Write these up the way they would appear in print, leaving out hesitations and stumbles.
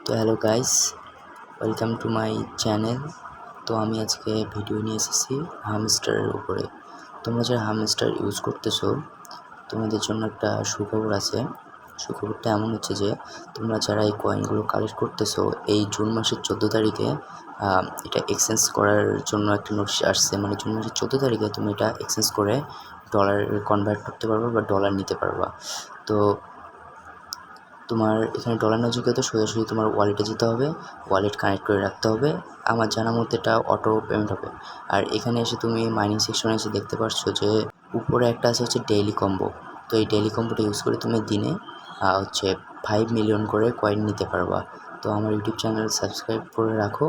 তো hello guys, welcome to my channel. তো আমি আজকে ভিডিও নিয়ে এসেছি হামস্টারের উপরে। তোমরা যারা হামস্টার ইউজ করতেছো তোমাদের জন্য একটা সুখবর আছে। সুখবরটা এমন হচ্ছে যে তোমরা যারা এই কয়েনগুলো কালেক্ট করতেছো এই জুন মাসের 14 তারিখে এটা এক্সচেঞ্জ করার জন্য একটা নোটিশ আসছে। মানে জুন মাসের 14 তারিখে তুমি এটা এক্সচেঞ্জ করে ডলারে কনভার্ট করতে পারবা বা ডলার নিতে পারবা। তো তোমার এখানে ডলার নেওয়ার জন্য সোজাসুজি তোমার ওয়ালেটে যেতে হবে, ওয়ালেট কানেক্ট করে রাখতে হবে। আমার জানা মতে এটা অটো পেমেন্ট হবে। আর এখানে এসে তুমি মাইনিং সেকশনে এসে দেখতে পাচ্ছ যে উপরে একটা আছে হচ্ছে ডেইলি কম্বো। তো এই ডেইলি কম্বোটা ইউজ করে তুমি দিনে হচ্ছে 5 মিলিয়ন করে কয়েন নিতে পারবা। তো আমার ইউটিউব চ্যানেল সাবস্ক্রাইব করে রাখো,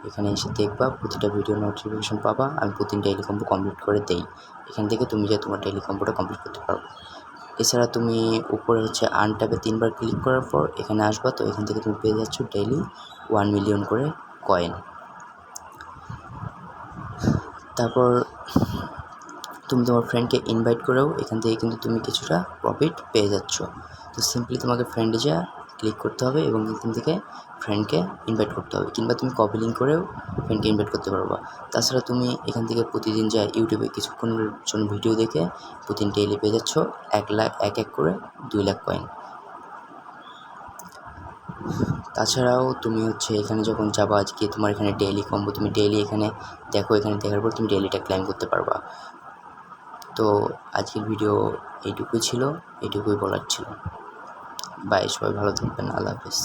এখানে এসে দেখবা, প্রতিটা ভিডিও নোটিফিকেশন পাবা। আমি প্রতিদিন ডেইলি কম্বো কমপ্লিট করে দেই। এখান থেকে তুমি যে তোমার ডেইলি কম্বোটা কমপ্লিট করতে পারবে। এছাড়া তুমি উপরে হচ্ছে আর্ন ট্যাবে 3বার ক্লিক করার পর এখানে আসবা। তো এখান থেকে তুমি পেয়ে যাচ্ছ ডেইলি 1 মিলিয়ন করে কয়েন। তারপর তুমি তোমার ফ্রেন্ডকে ইনভাইট করেও এখান থেকে কিন্তু তুমি কিছুটা প্রফিট পেয়ে যাচ্ছ। তো সিম্পলি তোমাকে ফ্রেন্ডে যা ক্লিক করতে হবে এবং এখান থেকে ফ্রেন্ডকে ইনভাইট করতে হবে, কিংবা তুমি কপি লিঙ্ক করেও ফ্রেন্ডকে ইনভাইট করতে পারবা। তাছাড়া তুমি এখান থেকে প্রতিদিন যা ইউটিউবে কিছুক্ষণের জন্য ভিডিও দেখে প্রতিদিন ডেইলি পেয়ে যাচ্ছ 1 লাখ এক করে 2 লাখ কয়েন। তাছাড়াও তুমি হচ্ছে এখানে যখন যাবা, আজকে তোমার এখানে ডেইলি কম্বো তুমি ডেইলি এখানে দেখো, এখানে দেখার পর তুমি ডেইলিটা ক্লেম করতে পারবা। তো আজকের ভিডিও এইটুকুই ছিল, এইটুকুই বলার ছিল। বাই, সবাই ভালো থাকবেন, আল্লাহ হাফেজ।